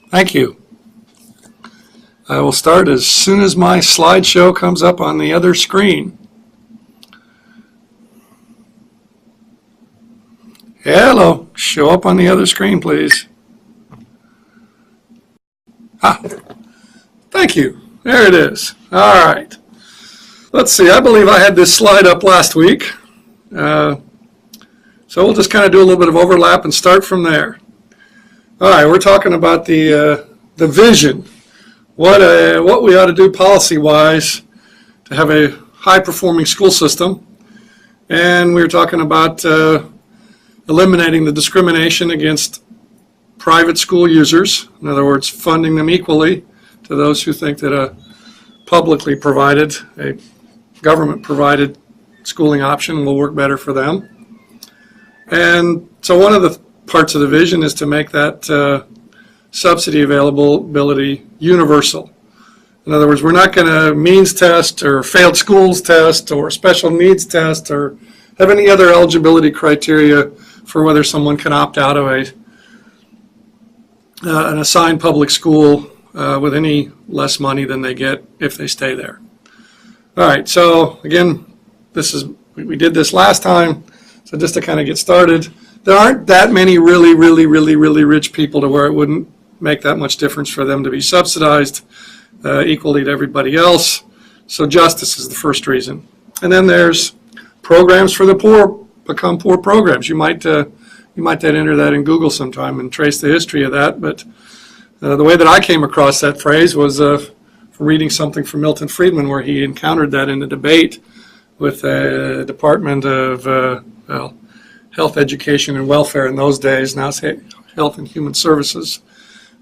Thank you. I will start as soon as my slideshow comes up on the other screen. Hello, show up on the other screen, please. Ah, thank you. There it is. All right. Let's see. I believe I had this slide up last week. So we'll just kind of do a little bit of overlap and start from there. All right, we're talking about the vision, what we ought to do policy-wise to have a high-performing school system, and we were talking about eliminating the discrimination against private school users. In other words, funding them equally to those who think that a publicly provided, a government-provided schooling option will work better for them. And so one of the parts of the vision is to make that subsidy availability universal. In other words, we're not going to means test or failed schools test or special needs test or have any other eligibility criteria for whether someone can opt out of an assigned public school with any less money than they get if they stay there. All right, so again, we did this last time. So just to kind of get started, there aren't that many really rich people to where it wouldn't make that much difference for them to be subsidized equally to everybody else. So justice is the first reason. And then there's programs for the poor become poor programs. You might then enter that in Google sometime and trace the history of that. But the way that I came across that phrase was from reading something from Milton Friedman where he encountered that in a debate with the Department of Health, Education, and Welfare in those days. Now it's Health and Human Services.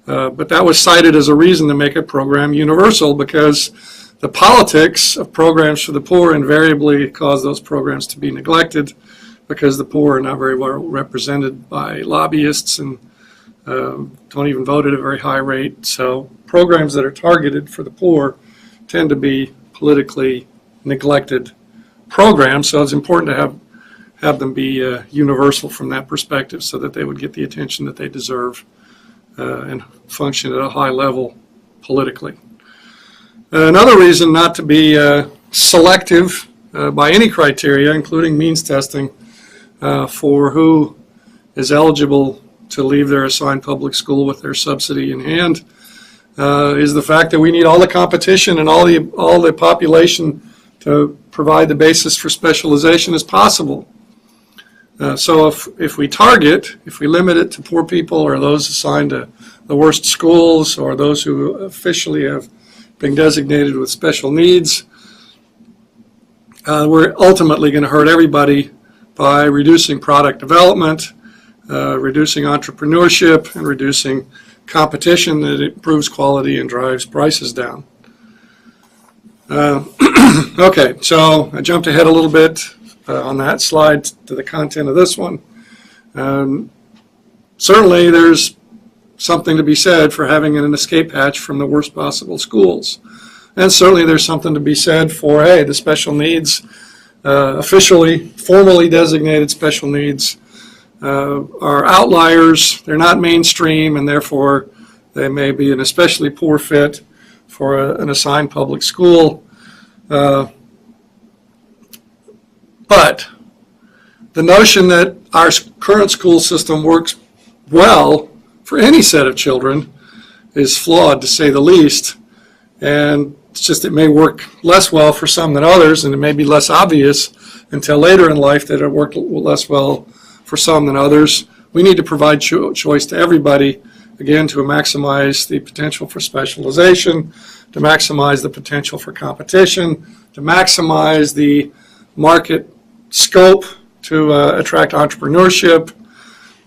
But that was cited as a reason to make a program universal because the politics of programs for the poor invariably cause those programs to be neglected because the poor are not very well represented by lobbyists and don't even vote at a very high rate. So programs that are targeted for the poor tend to be politically neglected programs. So it's important to have them be universal from that perspective so that they would get the attention that they deserve and function at a high level politically. Another reason not to be selective by any criteria, including means testing, for who is eligible to leave their assigned public school with their subsidy in hand, is the fact that we need all the competition and all the population to provide the basis for specialization as possible. So if we limit it to poor people or those assigned to the worst schools or those who officially have been designated with special needs, we're ultimately going to hurt everybody by reducing product development, reducing entrepreneurship, and reducing competition that improves quality and drives prices down. Okay, so I jumped ahead a little bit on that slide to the content of this one. Certainly there's something to be said for having an escape hatch from the worst possible schools. And certainly there's something to be said for, hey, the special needs, formally designated special needs are outliers. They're not mainstream, and therefore they may be an especially poor fit for an assigned public school. But the notion that our current school system works well for any set of children is flawed, to say the least. And it's just it may work less well for some than others, and it may be less obvious until later in life that it worked less well for some than others. We need to provide choice to everybody, again, to maximize the potential for specialization, to maximize the potential for competition, to maximize the market scope to attract entrepreneurship.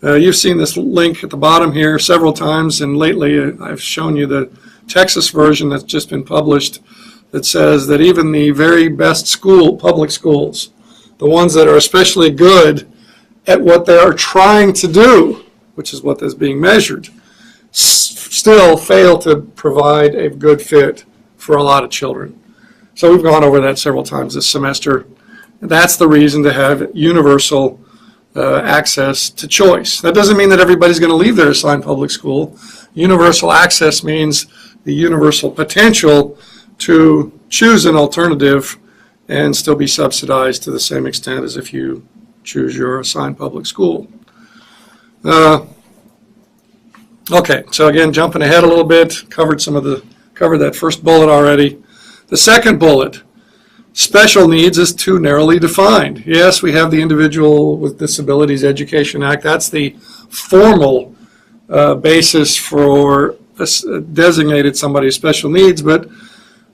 You've seen this link at the bottom here several times, and lately I've shown you the Texas version that's just been published that says that even the very best public schools, the ones that are especially good at what they are trying to do, which is what is being measured, still fail to provide a good fit for a lot of children. So we've gone over that several times this semester. That's the reason to have universal access to choice. That doesn't mean that everybody's going to leave their assigned public school. Universal access means the universal potential to choose an alternative and still be subsidized to the same extent as if you choose your assigned public school. Okay, so again, jumping ahead a little bit, covered that first bullet already. The second bullet, special needs, is too narrowly defined. Yes, we have the Individual with Disabilities Education Act. That's the formal basis for designated somebody with special needs, but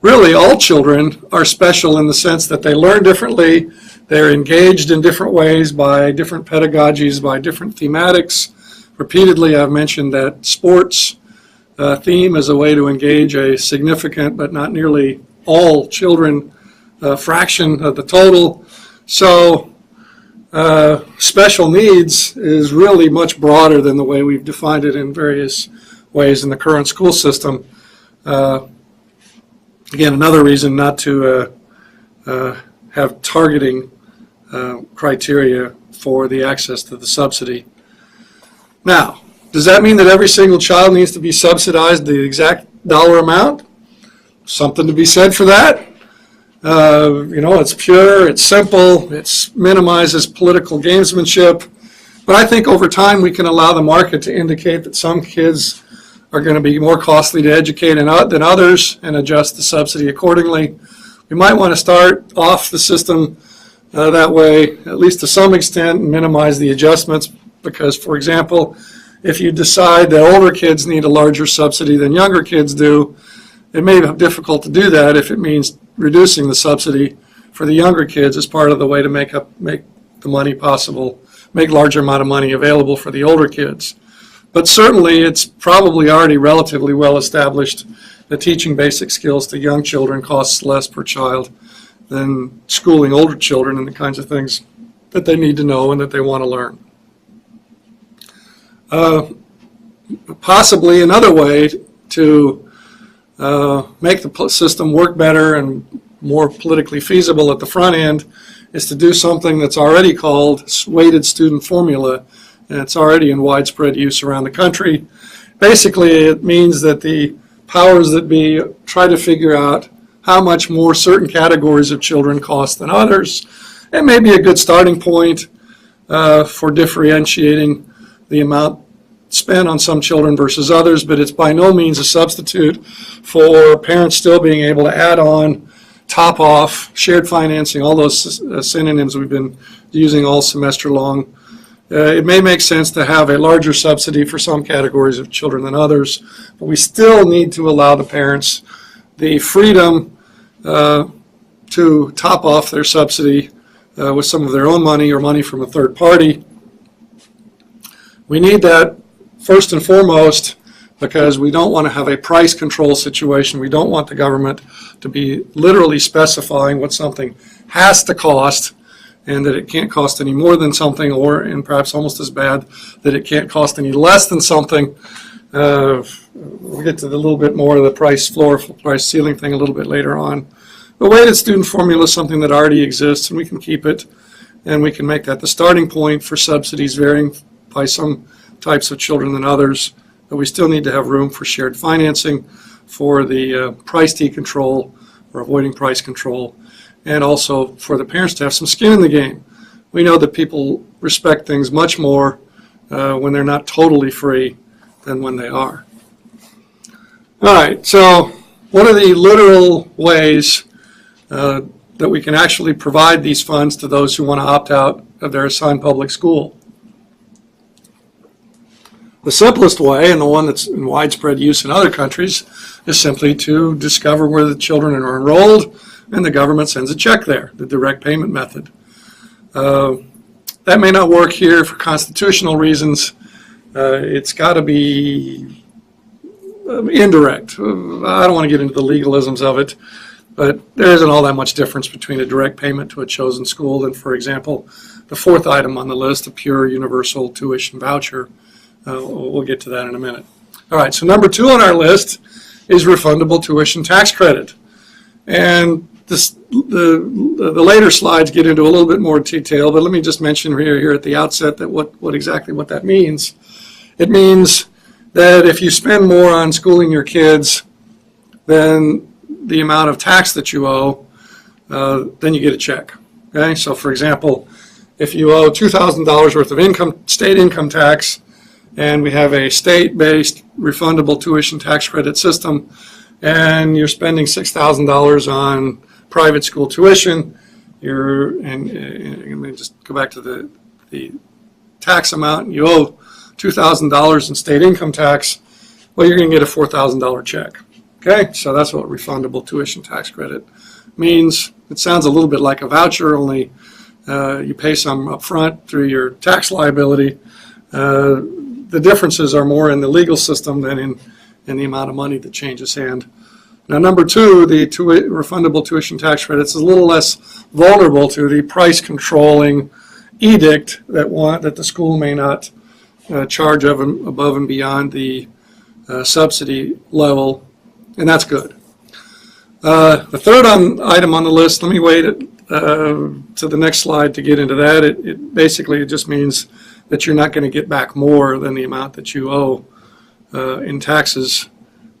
really all children are special in the sense that they learn differently, they're engaged in different ways by different pedagogies, by different thematics. Repeatedly, I've mentioned that sports theme is a way to engage a significant, but not nearly all children, fraction of the total. So special needs is really much broader than the way we've defined it in various ways in the current school system. Again, another reason not to have targeting criteria for the access to the subsidy. Now, does that mean that every single child needs to be subsidized the exact dollar amount? Something to be said for that. It's pure, it's simple, it minimizes political gamesmanship. But I think over time we can allow the market to indicate that some kids are going to be more costly to educate than others and adjust the subsidy accordingly. We might want to start off the system that way, at least to some extent, and minimize the adjustments. Because, for example, if you decide that older kids need a larger subsidy than younger kids do, it may be difficult to do that if it means reducing the subsidy for the younger kids as part of the way to make the money possible, make larger amount of money available for the older kids. But certainly it's probably already relatively well established that teaching basic skills to young children costs less per child than schooling older children and the kinds of things that they need to know and that they want to learn. Possibly another way to make the system work better and more politically feasible at the front end is to do something that's already called weighted student formula, and it's already in widespread use around the country. Basically, it means that the powers that be try to figure out how much more certain categories of children cost than others. It may be a good starting point for differentiating the amount spent on some children versus others, but it's by no means a substitute for parents still being able to add on, top off, shared financing, all those synonyms we've been using all semester long. It may make sense to have a larger subsidy for some categories of children than others, but we still need to allow the parents the freedom to top off their subsidy with some of their own money or money from a third party. We need that first and foremost because we don't want to have a price control situation. We don't want the government to be literally specifying what something has to cost and that it can't cost any more than something, or, and perhaps almost as bad, that it can't cost any less than something. We'll get to a little bit more of the price floor, price ceiling thing a little bit later on. The weighted student formula is something that already exists, and we can keep it, and we can make that the starting point for subsidies varying by some types of children than others, but we still need to have room for shared financing for the price decontrol or avoiding price control, and also for the parents to have some skin in the game. We know that people respect things much more when they're not totally free than when they are. All right, so what are the literal ways that we can actually provide these funds to those who want to opt out of their assigned public school? The simplest way, and the one that's in widespread use in other countries, is simply to discover where the children are enrolled, and the government sends a check there, the direct payment method. That may not work here for constitutional reasons. It's got to be indirect. I don't want to get into the legalisms of it, but there isn't all that much difference between a direct payment to a chosen school than, for example, the fourth item on the list, a pure universal tuition voucher. We'll get to that in a minute. All right, so number 2 on our list is refundable tuition tax credit. And the later slides get into a little bit more detail, but let me just mention here at the outset that what exactly that means. It means that if you spend more on schooling your kids than the amount of tax that you owe, then you get a check. Okay, so for example, if you owe $2,000 worth of state income tax, and we have a state-based refundable tuition tax credit system, and you're spending $6,000 on private school tuition, and let me just go back to the tax amount, you owe $2,000 in state income tax, well, you're going to get a $4,000 check. Okay, so that's what refundable tuition tax credit means. It sounds a little bit like a voucher, only you pay some up front through your tax liability. The differences are more in the legal system than in the amount of money that changes hand. Now, number two, the refundable tuition tax credit is a little less vulnerable to the price controlling edict that the school may not charge above and beyond the subsidy level, and that's good. The third item on the list, let me wait to the next slide to get into that. It basically just means that you're not going to get back more than the amount that you owe in taxes.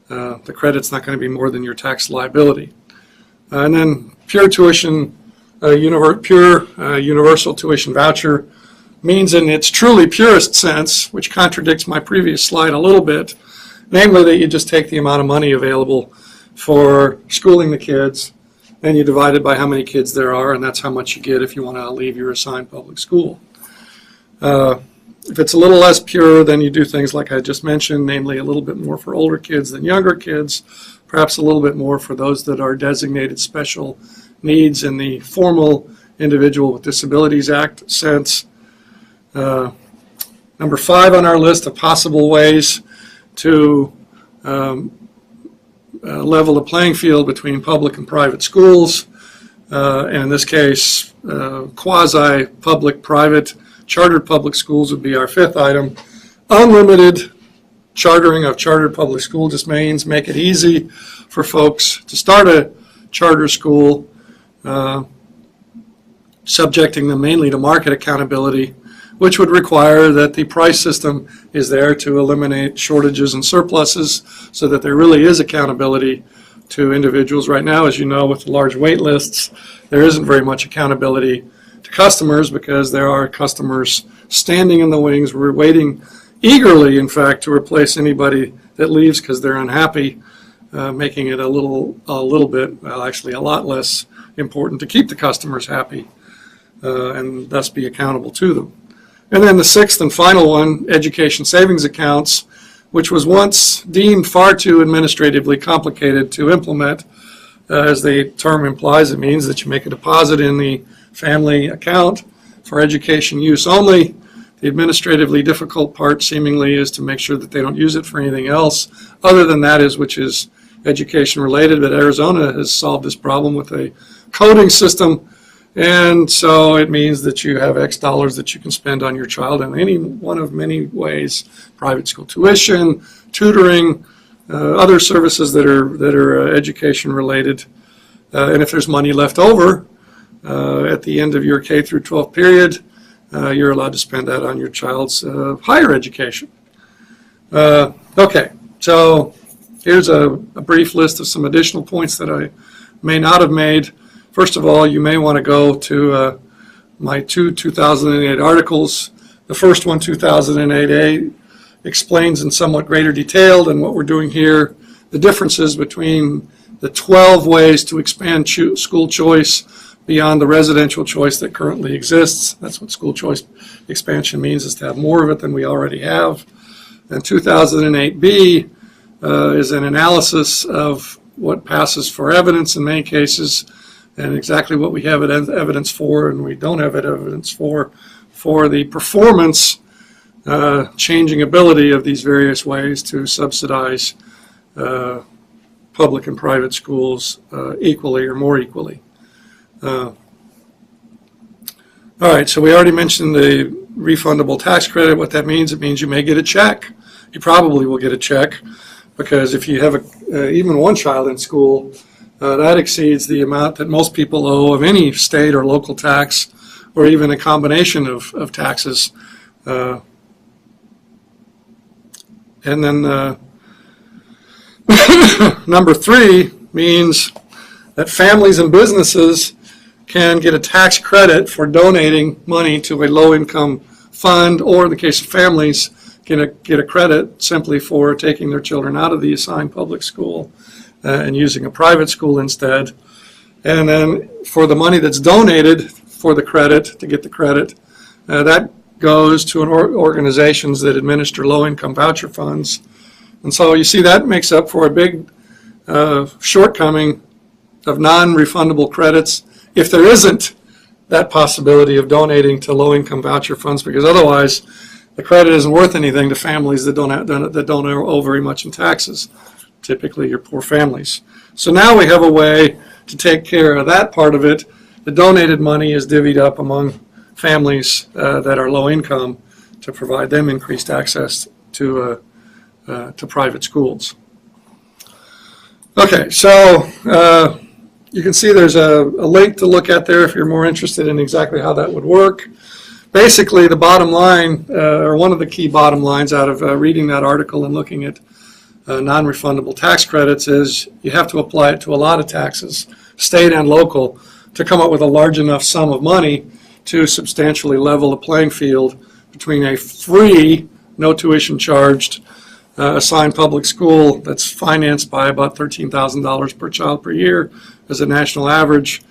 The credit's not going to be more than your tax liability. And then pure tuition, universal tuition voucher means in its truly purest sense, which contradicts my previous slide a little bit, namely that you just take the amount of money available for schooling the kids, and you divide it by how many kids there are, and that's how much you get if you want to leave your assigned public school. If it's a little less pure, then you do things like I just mentioned, namely a little bit more for older kids than younger kids, perhaps a little bit more for those that are designated special needs in the formal Individual with Disabilities Act sense. Number 5 on our list of possible ways to level the playing field between public and private schools, and in this case, quasi-public, private, chartered public schools would be our 5th item. Unlimited chartering of chartered public school just means make it easy for folks to start a charter school, subjecting them mainly to market accountability, which would require that the price system is there to eliminate shortages and surpluses so that there really is accountability to individuals. Right now, as you know, with the large wait lists, there isn't very much accountability to customers because there are customers standing in the wings. We're waiting eagerly, in fact, to replace anybody that leaves because they're unhappy, making it a little bit, well, actually a lot less important to keep the customers happy and thus be accountable to them. And then the 6th and final one, education savings accounts, which was once deemed far too administratively complicated to implement. As the term implies, it means that you make a deposit in the family account for education use only. The administratively difficult part seemingly is to make sure that they don't use it for anything else other than that which is education related. But Arizona has solved this problem with a coding system, and so it means that you have X dollars that you can spend on your child in any one of many ways: private school tuition, tutoring, other services that are education related. And if there's money left over at the end of your K through 12 period, you're allowed to spend that on your child's higher education. Okay, so here's a brief list of some additional points that I may not have made. First of all, you may want to go to my 2008 articles. The first one, 2008A, explains in somewhat greater detail than what we're doing here the differences between the 12 ways to expand school choice beyond the residential choice that currently exists. That's what school choice expansion means, is to have more of it than we already have. And 2008B is an analysis of what passes for evidence in many cases, and exactly what we have evidence for and we don't have evidence for the performance changing ability of these various ways to subsidize public and private schools equally or more equally. All right, so we already mentioned the refundable tax credit. What that means, it means you may get a check. You probably will get a check, because if you have even one child in school, that exceeds the amount that most people owe of any state or local tax, or even a combination of taxes. And then number 3 means that families and businesses can get a tax credit for donating money to a low-income fund, or in the case of families, get a credit simply for taking their children out of the assigned public school and using a private school instead. And then for the money that's donated for the credit, to get the credit, that goes to organizations that administer low-income voucher funds. And so you see that makes up for a big shortcoming of non-refundable credits if there isn't that possibility of donating to low-income voucher funds, because otherwise the credit isn't worth anything to families that don't owe very much in taxes, typically your poor families. So now we have a way to take care of that part of it. The donated money is divvied up among families that are low income to provide them increased access to private schools. Okay, so you can see there's a link to look at there if you're more interested in exactly how that would work. Basically, the bottom line, or one of the key bottom lines out of reading that article and looking at non-refundable tax credits, is you have to apply it to a lot of taxes, state and local, to come up with a large enough sum of money to substantially level the playing field between a free, no tuition charged, assigned public school that's financed by about $13,000 per child per year as a national average,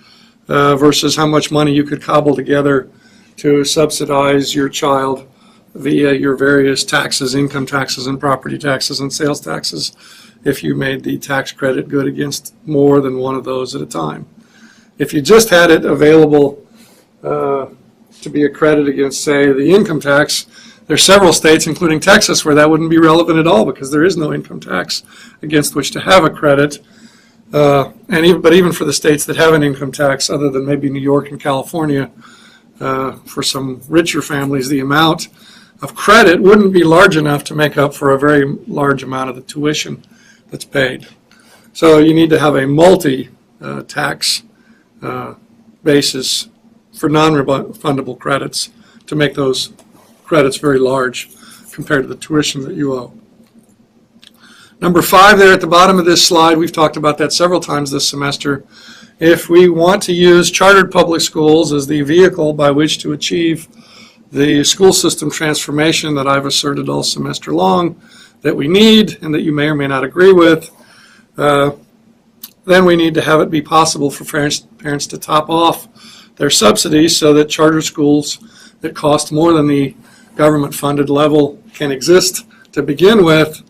versus how much money you could cobble together to subsidize your child via your various taxes, income taxes and property taxes and sales taxes, if you made the tax credit good against more than one of those at a time. If you just had it available to be a credit against, say, the income tax, there's several states, including Texas, where that wouldn't be relevant at all because there is no income tax against which to have a credit. But even for the states that have an income tax, other than maybe New York and California, for some richer families, the amount of credit wouldn't be large enough to make up for a very large amount of the tuition that's paid. So you need to have a multi-tax basis for non-refundable credits to make those credits very large compared to the tuition that you owe. Number 5 there at the bottom of this slide, we've talked about that several times this semester. If we want to use chartered public schools as the vehicle by which to achieve the school system transformation that I've asserted all semester long that we need and that you may or may not agree with, then we need to have it be possible for parents to top off their subsidies so that charter schools that cost more than the government-funded level can exist to begin with,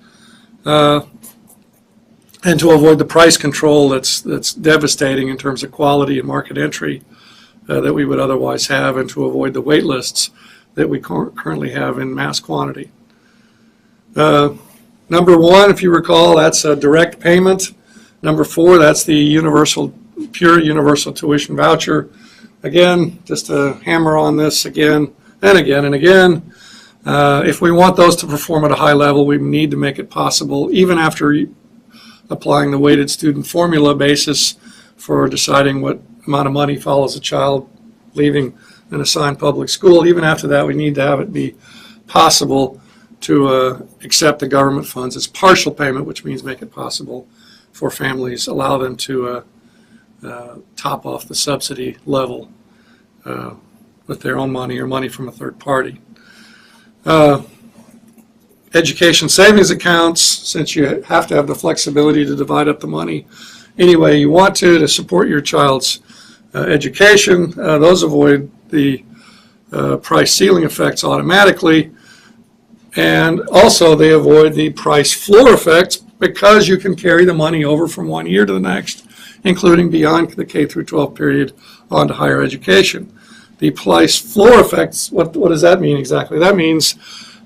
and to avoid the price control that's devastating in terms of quality and market entry that we would otherwise have, and to avoid the wait lists that we currently have in mass quantity. Number 1, if you recall, that's a direct payment. Number 4, that's the pure universal tuition voucher. Again, just to hammer on this again and again and again, if we want those to perform at a high level, we need to make it possible, even after applying the weighted student formula basis for deciding what amount of money follows a child leaving an assigned public school. Even after that, we need to have it be possible to accept the government funds as partial payment, which means make it possible for families, allow them to top off the subsidy level with their own money or money from a third party. Education savings accounts, since you have to have the flexibility to divide up the money any way you want to support your child's education, those avoid the price ceiling effects automatically, and also they avoid the price floor effects because you can carry the money over from one year to the next, including beyond the K through 12 period on to higher education. The price floor effects, what does that mean exactly? That means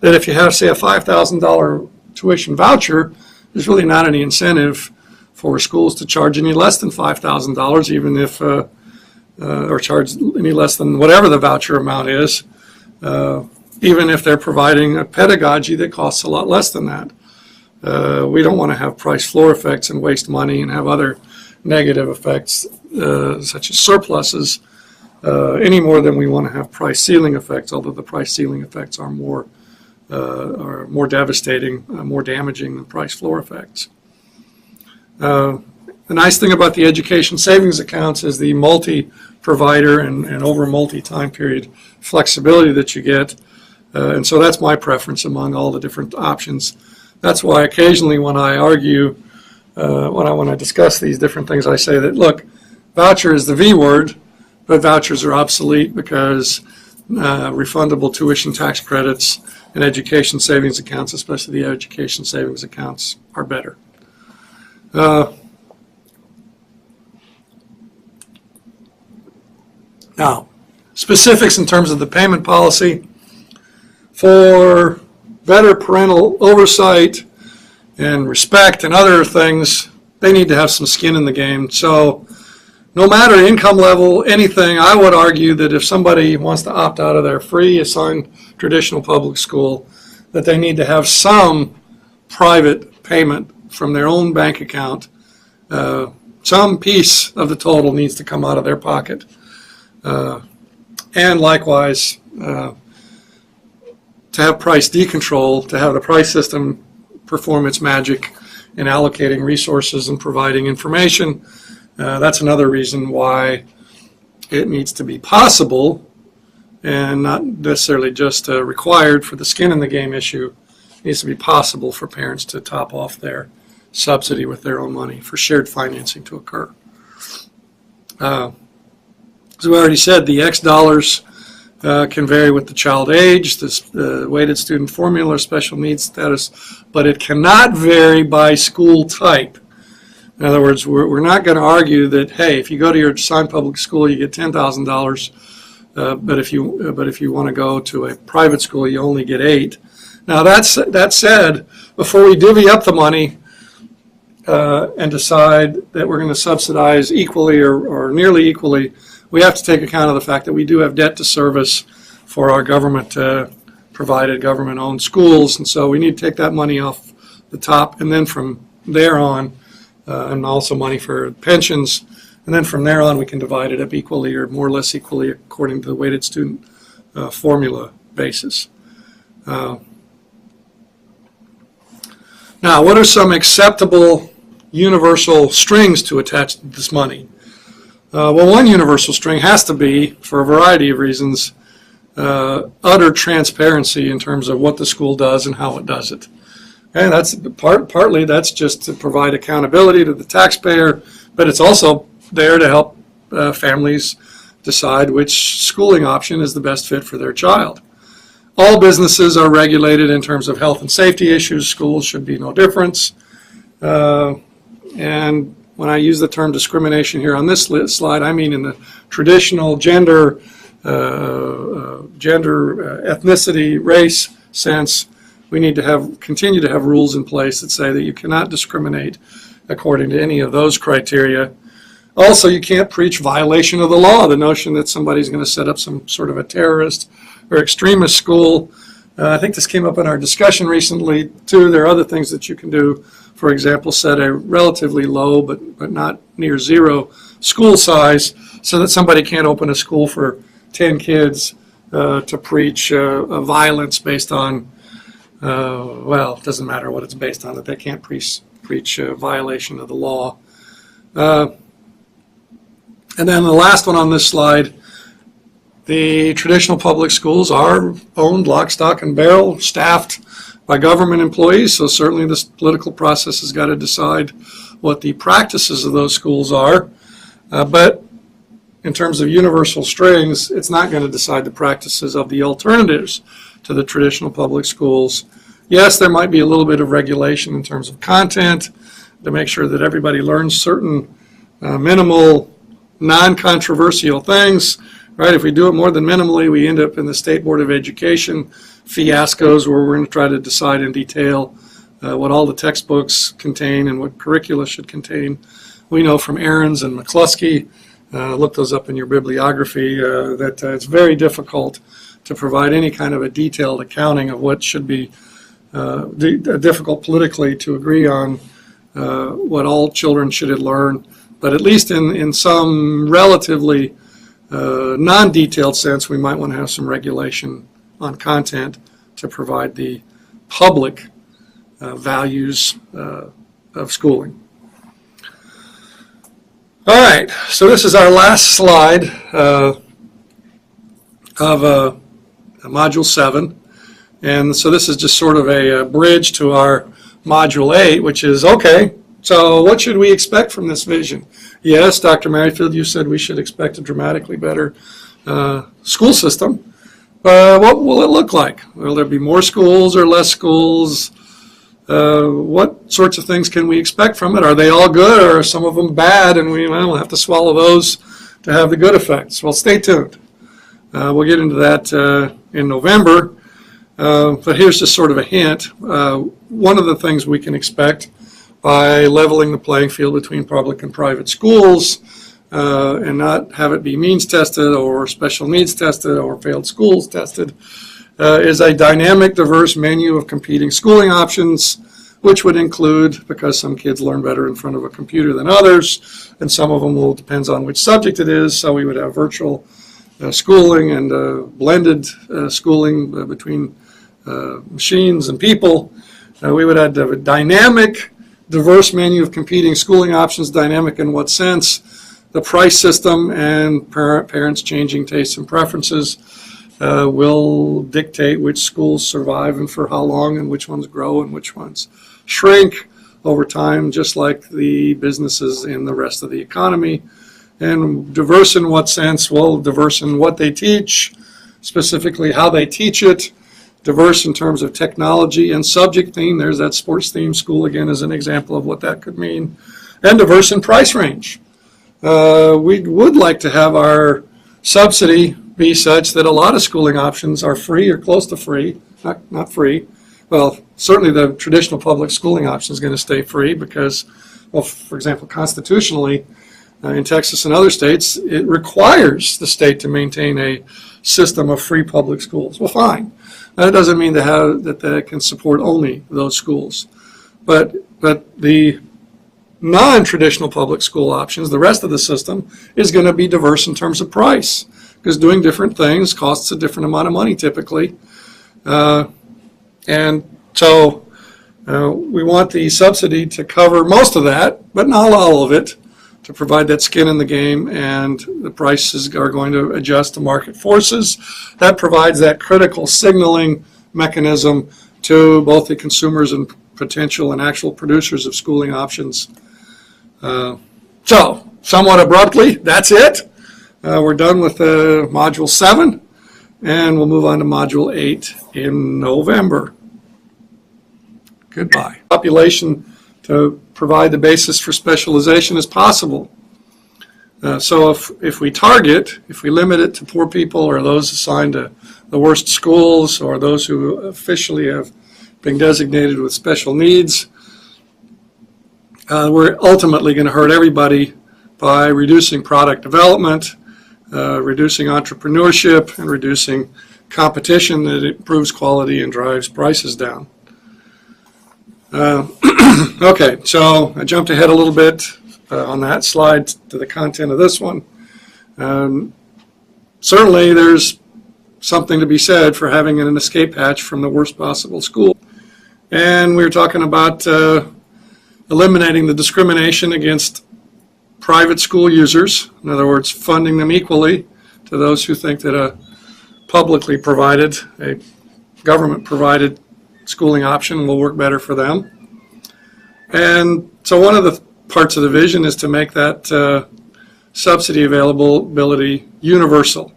that if you have, say, a $5,000 tuition voucher, there's really not any incentive for schools to charge any less than $5,000, even if, or charge any less than whatever the voucher amount is, even if they're providing a pedagogy that costs a lot less than that. We don't want to have price floor effects and waste money and have other negative effects, such as surpluses, any more than we want to have price ceiling effects, although the price ceiling effects are more are more devastating, more damaging than price floor effects. The nice thing about the education savings accounts is the multi-provider and over multi-time period flexibility that you get. And so that's my preference among all the different options. That's why occasionally when I argue, when I discuss these different things, I say that, look, voucher is the V word, but vouchers are obsolete because refundable tuition tax credits and education savings accounts, especially the education savings accounts, are better. Now, specifics in terms of the payment policy. For better parental oversight and respect and other things, they need to have some skin in the game. So no matter income level, anything, I would argue that if somebody wants to opt out of their free assigned traditional public school, that they need to have some private payment from their own bank account. Some piece of the total needs to come out of their pocket. And likewise, to have price decontrol, to have the price system perform its magic in allocating resources and providing information. That's another reason why it needs to be possible and not necessarily just required for the skin in the game issue. It needs to be possible for parents to top off their subsidy with their own money for shared financing to occur. As we already said, the X dollars can vary with the child age, the weighted student formula, or special needs status, but it cannot vary by school type. In other words, we're not going to argue that, hey, if you go to your assigned public school, you get $10,000, but if you want to go to a private school, you only get $8,000. Now that said, before we divvy up the money and decide that we're going to subsidize equally or nearly equally, we have to take account of the fact that we do have debt to service for our government-provided, government-owned schools, and so we need to take that money off the top, and then from there on, and also money for pensions, and then from there on we can divide it up equally or more or less equally according to the weighted student formula basis. Now, what are some acceptable universal strings to attach to this money? Well, one universal string has to be, for a variety of reasons, utter transparency in terms of what the school does and how it does it. And that's partly that's just to provide accountability to the taxpayer, but it's also there to help families decide which schooling option is the best fit for their child. All businesses are regulated in terms of health and safety issues. Schools should be no difference. And when I use the term discrimination here on this slide, I mean in the traditional gender, ethnicity, race sense. We need to continue to have rules in place that say that you cannot discriminate according to any of those criteria. Also, you can't preach violation of the law, the notion that somebody's going to set up some sort of a terrorist or extremist school. I think this came up in our discussion recently, too. There are other things that you can do. For example, set a relatively low but not near zero school size so that somebody can't open a school for 10 kids to preach violence based on, well, it doesn't matter what it's based on, that they can't preach violation of the law. And then the last one on this slide, the traditional public schools are owned lock, stock, and barrel, staffed by government employees, so certainly this political process has got to decide what the practices of those schools are. But in terms of universal strings, it's not going to decide the practices of the alternatives to the traditional public schools. Yes, there might be a little bit of regulation in terms of content to make sure that everybody learns certain minimal, non-controversial things. Right? If we do it more than minimally, we end up in the State Board of Education fiascos where we're going to try to decide in detail what all the textbooks contain and what curricula should contain. We know from Ahrens and McCluskey, look those up in your bibliography, that it's very difficult to provide any kind of a detailed accounting of what should be difficult politically to agree on what all children should learn. But at least in some relatively non-detailed sense, we might want to have some regulation on content to provide the public values of schooling. All right, so this is our last slide of Module 7. And so this is just sort of a bridge to our Module 8, which is, okay, so what should we expect from this vision? Yes, Dr. Merrifield, you said we should expect a dramatically better school system. What will it look like? Will there be more schools or less schools? What sorts of things can we expect from it? Are they all good, or are some of them bad, and we'll have to swallow those to have the good effects? Well, stay tuned. We'll get into that in November, but here's just sort of a hint. One of the things we can expect by leveling the playing field between public and private schools and not have it be means tested or special needs tested or failed schools tested is a dynamic, diverse menu of competing schooling options, which would include, because some kids learn better in front of a computer than others, and some of them will depends on which subject it is, so we would have virtual schooling and blended schooling between machines and people. We would have a dynamic, diverse menu of competing schooling options. Dynamic in what sense? The price system and parents' changing tastes and preferences will dictate which schools survive and for how long, and which ones grow and which ones shrink over time, just like the businesses in the rest of the economy. And diverse in what sense? Well, diverse in what they teach, specifically how they teach it. Diverse in terms of technology and subject theme. There's that sports theme school again as an example of what that could mean. And diverse in price range. We would like to have our subsidy be such that a lot of schooling options are free or close to free, not free. Well, certainly the traditional public schooling option is going to stay free because, well, for example, constitutionally, in Texas and other states, it requires the state to maintain a system of free public schools. Well, fine. That doesn't mean that they can support only those schools. But the non-traditional public school options, the rest of the system, is going to be diverse in terms of price, because doing different things costs a different amount of money typically. And so we want the subsidy to cover most of that, but not all of it, to provide that skin in the game, and the prices are going to adjust to market forces. That provides that critical signaling mechanism to both the consumers and potential and actual producers of schooling options. So, somewhat abruptly, that's it. We're done with Module 7, and we'll move on to Module 8 in November. Goodbye. Population to provide the basis for specialization as possible. So if we limit it to poor people or those assigned to the worst schools or those who officially have been designated with special needs, we're ultimately going to hurt everybody by reducing product development, reducing entrepreneurship, and reducing competition that improves quality and drives prices down. Okay, so I jumped ahead a little bit on that slide to the content of this one. Certainly there's something to be said for having an escape hatch from the worst possible school. And we were talking about eliminating the discrimination against private school users. In other words, funding them equally to those who think that a publicly provided, a government provided schooling option will work better for them. And so one of the parts of the vision is to make that subsidy availability universal.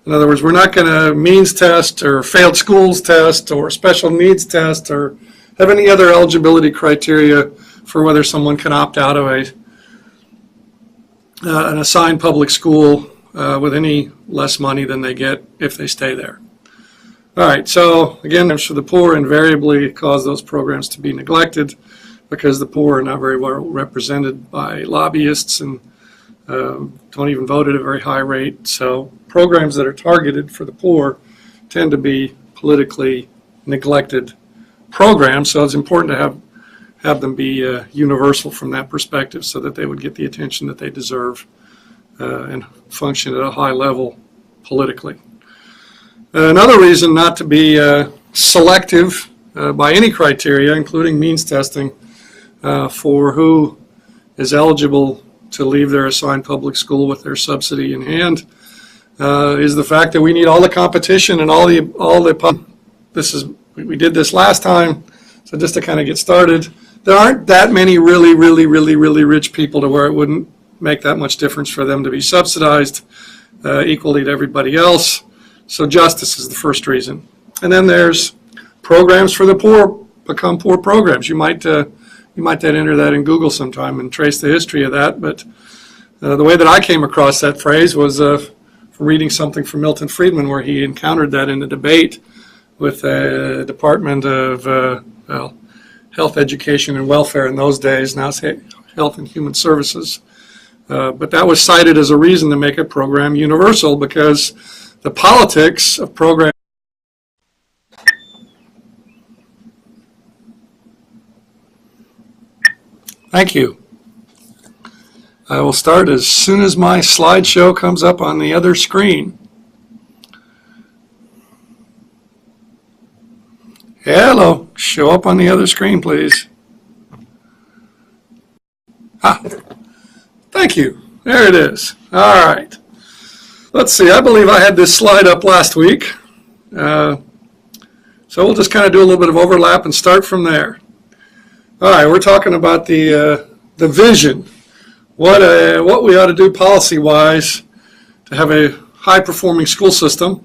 In other words, we're not going to means test or failed schools test or special needs test or have any other eligibility criteria for whether someone can opt out of an assigned public school with any less money than they get if they stay there. All right, so again, for the poor invariably cause those programs to be neglected because the poor are not very well represented by lobbyists and don't even vote at a very high rate. So programs that are targeted for the poor tend to be politically neglected programs. So it's important to have them be universal from that perspective so that they would get the attention that they deserve and function at a high level politically. Another reason not to be selective by any criteria, including means testing, for who is eligible to leave their assigned public school with their subsidy in hand, is the fact that we need all the competition and all the we did this last time. So just to kind of get started, there aren't that many really rich people to where it wouldn't make that much difference for them to be subsidized equally to everybody else. So justice is the first reason. And then there's programs for the poor become poor programs. You might then enter that in Google sometime and trace the history of that. But the way that I came across that phrase was from reading something from Milton Friedman, where he encountered that in a debate with the Department of Health, Education, and Welfare in those days. Now it's Health and Human Services. But that was cited as a reason to make a program universal, because the politics of program. Thank you. I will start as soon as my slideshow comes up on the other screen. Hello, show up on the other screen, please. Thank you. There it is. All right. Let's see. I believe I had this slide up last week. So we'll just kind of do a little bit of overlap and start from there. All right, we're talking about the vision, what we ought to do policy-wise to have a high-performing school system.